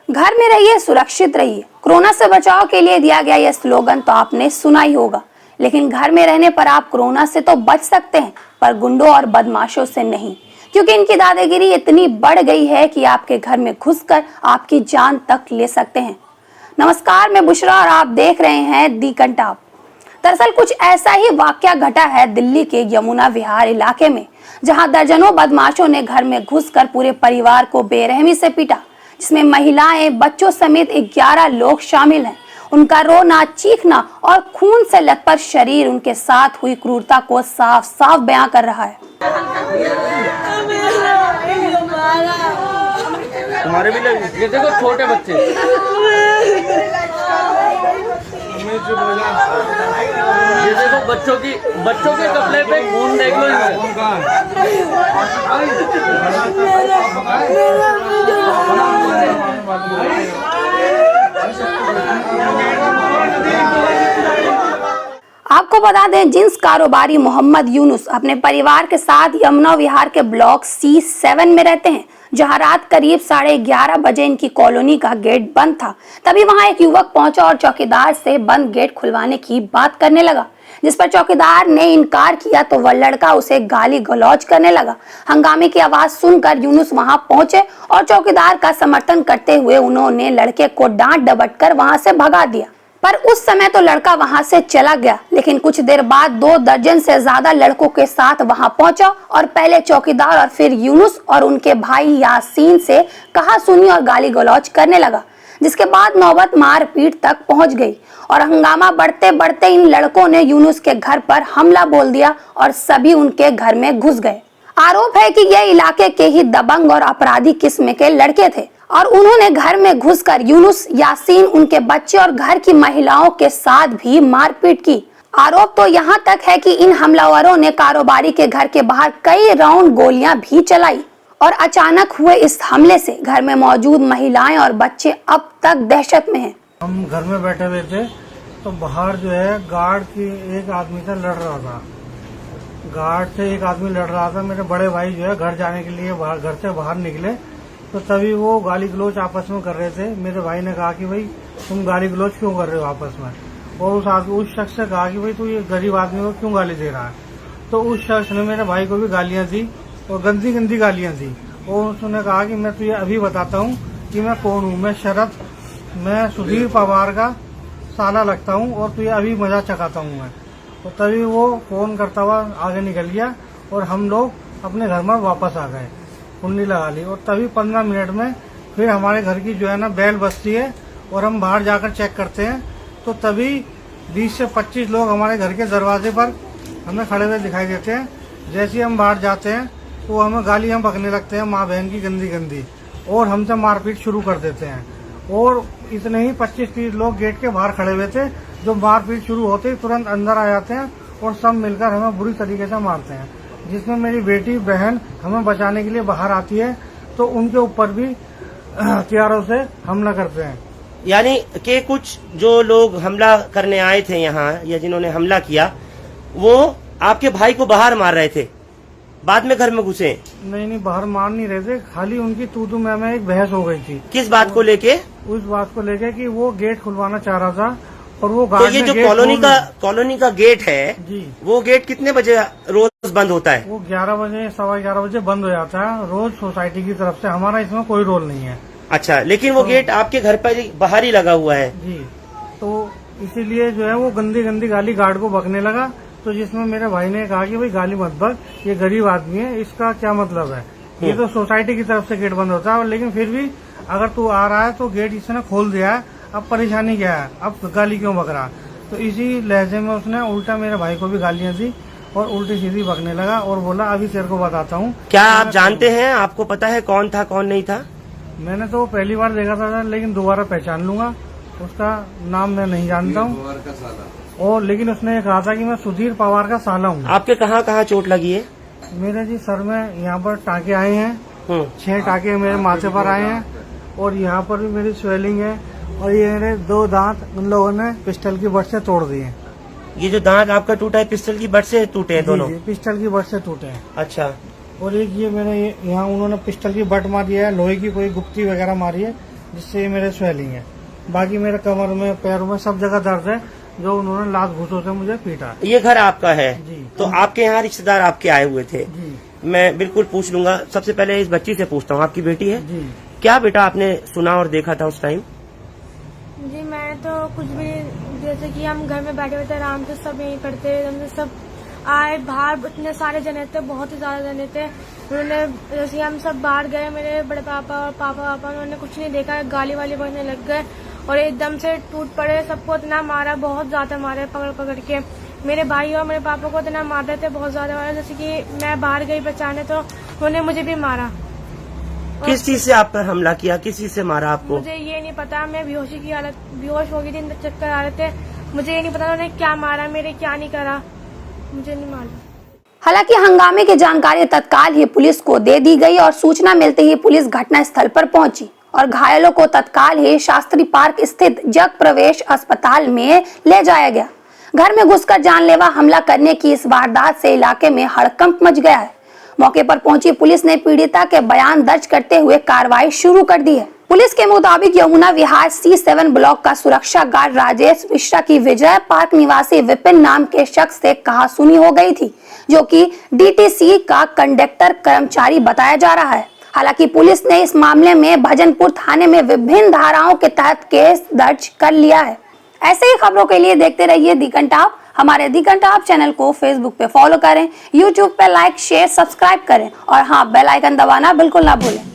घर में रहिए, सुरक्षित रहिए। कोरोना से बचाव के लिए दिया गया यह स्लोगन तो आपने सुना ही होगा, लेकिन घर में रहने पर आप कोरोना से तो बच सकते हैं, पर गुंडों और बदमाशों से नहीं, क्योंकि इनकी दादागिरी इतनी बढ़ गई है कि आपके घर में घुसकर आपकी जान तक ले सकते हैं। नमस्कार, मैं बुशरा और आप देख रहे हैं दी कंटाप। दरअसल कुछ ऐसा ही वाकया घटा है दिल्ली के यमुना विहार इलाके में, जहां दर्जनों बदमाशों ने घर में घुसकर पूरे परिवार को बेरहमी से पीटा, जिसमें महिलाएं, बच्चों समेत 11 लोग शामिल हैं। उनका रोना, चीखना और खून से लथपथ शरीर उनके साथ हुई क्रूरता को साफ साफ बयां कर रहा है। तुम्हारे भी लगे? ये देखो छोटे बच्चे, ये देखो बच्चों के कपड़े पे खून देख लो। आपको बता दें, जिन्स कारोबारी मोहम्मद यूनुस अपने परिवार के साथ यमुना विहार के ब्लॉक C7 में रहते हैं, जहां रात करीब 11:30 बजे इनकी कॉलोनी का गेट बंद था। तभी वहां एक युवक पहुंचा और चौकीदार से बंद गेट खुलवाने की बात करने लगा, जिस पर चौकीदार ने इनकार किया तो वह लड़का उसे गाली गलौज करने लगा। हंगामे की आवाज सुनकर यूनुस वहां पहुंचे और चौकीदार का समर्थन करते हुए उन्होंने लड़के को डांट डपट कर वहां से भगा दिया। पर उस समय तो लड़का वहां से चला गया, लेकिन कुछ देर बाद 2 दर्जन से ज्यादा लड़कों के साथ वहां पहुंचा और पहले चौकीदार और फिर यूनुस और उनके भाई यासीन से कहा सुनी और गाली गलौज करने लगा, जिसके बाद नौबत मारपीट तक पहुंच गई और हंगामा बढ़ते बढ़ते इन लड़कों ने यूनुस के घर पर हमला बोल दिया और सभी उनके घर में घुस गए। आरोप है कि यह इलाके के ही दबंग और अपराधी किस्म के लड़के थे और उन्होंने घर में घुसकर यूनुस, यासीन, उनके बच्चे और घर की महिलाओं के साथ भी मारपीट की। आरोप तो यहाँ तक है कि इन हमलावरों ने कारोबारी के घर के बाहर कई राउंड गोलियां भी चलाई और अचानक हुए इस हमले से घर में मौजूद महिलाएं और बच्चे अब तक दहशत में हैं। हम घर में बैठे हुए थे तो बाहर जो है गार्ड की एक आदमी से लड़ रहा था। गार्ड से एक आदमी लड़ रहा था। मेरे बड़े भाई जो है घर जाने के लिए घर से बाहर निकले तो तभी वो गाली गलौज आपस में कर रहे थे। मेरे भाई ने कहा कि भाई तुम गाली गलौज क्यों कर रहे हो आपस में, और उस शख्स से कहा कि भाई तू ये गरीब आदमी को क्यों गाली दे रहा है। तो उस शख्स ने मेरे भाई को भी गालियां दी और गंदी गंदी गालियां दी और उसने कहा कि मैं तुझे अभी बताता हूँ कि मैं कौन हूँ। मैं सुधीर पवार का साला लगता हूँ और तुझे अभी मजा चखाता हूँ मैं। तो तभी वो फोन करता हुआ आगे निकल गया और हम लोग अपने घर में वापस आ गए, कुंडी लगा ली। और तभी 15 मिनट में फिर हमारे घर की जो है ना बेल बजती है और हम बाहर जाकर चेक करते हैं तो तभी 20 से 25 लोग हमारे घर के दरवाजे पर हमें खड़े हुए दिखाई देते हैं। जैसे ही हम बाहर जाते हैं तो वो हमें गालियां बकने लगते हैं, माँ बहन की गंदी गंदी, और हमसे मारपीट शुरू कर देते हैं। और इतने ही 25-30 लोग गेट के बाहर खड़े हुए थे, जो मारपीट शुरू होते ही तुरंत अंदर आ जाते हैं और सब मिलकर हमें बुरी तरीके से मारते हैं। जिसमें मेरी बेटी बहन हमें बचाने के लिए बाहर आती है तो उनके ऊपर भी हथियारों से हमला करते हैं। यानी कि कुछ जो लोग हमला करने आए थे यहाँ या जिन्होंने हमला किया वो आपके भाई को बाहर मार रहे थे, बाद में घर में घुसे? नहीं, बाहर मार नहीं रहे थे, खाली उनकी तू में एक बहस हो गई थी। किस बात को लेके? उस बात को लेके कि वो गेट खुलवाना चाह रहा था और वो तो ये जो कॉलोनी का गेट है जी, वो गेट कितने बजे रोज बंद होता है? वो 11 बजे 11:15 बजे बंद हो जाता है रोज सोसाइटी की तरफ से। हमारा इसमें कोई रोल नहीं है। अच्छा, लेकिन वो गेट आपके घर पर बाहर ही लगा हुआ है? जी। तो इसीलिए जो है वो गंदी गंदी गाली गार्ड को बकने लगा, तो जिसमें मेरे भाई ने कहा कि भाई गाली मत बक, ये गरीब आदमी है, इसका क्या मतलब है। ये तो सोसाइटी की तरफ से गेट बंद होता है, लेकिन फिर भी अगर तू आ रहा है तो गेट इसने खोल दिया है, अब परेशानी क्या है, अब गाली क्यों बक रहा। तो इसी लहजे में उसने उल्टा मेरे भाई को भी गालियां दी और उल्टी सीधी बकने लगा और बोला अभी तेरे को बताता हूँ। क्या आप जानते हैं, आपको पता है कौन था कौन नहीं था? मैंने तो पहली बार देखा था, लेकिन दोबारा पहचान लूंगा। उसका नाम मैं नहीं जानता हूँ, और लेकिन उसने ये कहा था कि मैं सुधीर पवार का साला हूँ। आपके कहाँ चोट लगी है? मेरे जी सर में यहाँ पर टाँके आए हैं, 6 टाँके मेरे माथे पर आए हैं और यहाँ पर भी मेरी स्वेलिंग है और ये मेरे 2 दांत उन लोगों ने पिस्टल की बट से तोड़ दिए। ये जो दांत आपका टूटा है पिस्टल की बट से टूटे हैं दोनों? पिस्टल की बट से टूटे हैं। अच्छा। और एक ये मैंने यहाँ उन्होंने पिस्टल की बट मारी है, लोहे की कोई गुप्ती वगैरह मारी है, जिससे ये मेरे स्वेलिंग है। बाकी मेरे कमर में, पैरों में, सब जगह दर्द है, जो उन्होंने लात घूंसों से मुझे पीटा। ये घर आपका है? जी। तो आपके यहाँ रिश्तेदार आपके आए हुए थे? जी मैं बिल्कुल पूछ लूंगा। सबसे पहले इस बच्ची से पूछता हूँ, आपकी बेटी है? जी। क्या बेटा आपने सुना और देखा था उस टाइम? जी मैं तो कुछ भी नहीं, जैसे कि हम घर में बैठे हुए थे आराम से, सब यही करते, हमने सब आए बाहर, इतने सारे जने थे, बहुत ही ज्यादा जने थे। उन्होंने जैसे हम सब बाहर गए, मेरे बड़े पापा और पापा उन्होंने कुछ नहीं देखा, गाली वाली बजने लग गए और एकदम से टूट पड़े। सबको इतना मारा, बहुत ज्यादा मारे पकड़ पकड़ के। मेरे भाई और मेरे पापा को इतना मार रहे थे, बहुत ज्यादा मारा। जैसे कि मैं बाहर गई बचाने तो उन्होंने मुझे भी मारा। किस चीज से आप पर हमला किया, किस चीज से मारा आपको? मुझे ये नहीं पता, मैं बेहोश हो गई थी, चक्कर आ रहे थे, मुझे ये नहीं पता उन्होंने क्या मारा, मेरे क्या नहीं करा, मुझे नहीं मालूम। हालांकि हंगामे की जानकारी तत्काल ही पुलिस को दे दी गई और सूचना मिलते ही पुलिस घटना स्थल पर पहुंची और घायलों को तत्काल ही शास्त्री पार्क स्थित जग प्रवेश अस्पताल में ले जाया गया। घर में घुसकर जानलेवा हमला करने की इस वारदात से इलाके में हड़कंप मच गया है। मौके पर पहुंची पुलिस ने पीड़िता के बयान दर्ज करते हुए कार्रवाई शुरू कर दी है। पुलिस के मुताबिक यमुना विहार C7 ब्लॉक का सुरक्षा गार्ड राजेश मिश्रा की विजय पार्क निवासी विपिन नाम के शख्स से कहासुनी हो गई थी, जो कि DTC का कंडक्टर कर्मचारी बताया जा रहा है। हालांकि पुलिस ने इस मामले में भजनपुर थाने में विभिन्न धाराओं के तहत केस दर्ज कर लिया है। ऐसे ही खबरों के लिए देखते रहिए दी घंटाप। हमारे दी घंटाप चैनल को फेसबुक पे फॉलो करें, यूट्यूब पे लाइक, शेयर, सब्सक्राइब करें और हाँ, बेल आइकन दबाना बिल्कुल ना भूलें।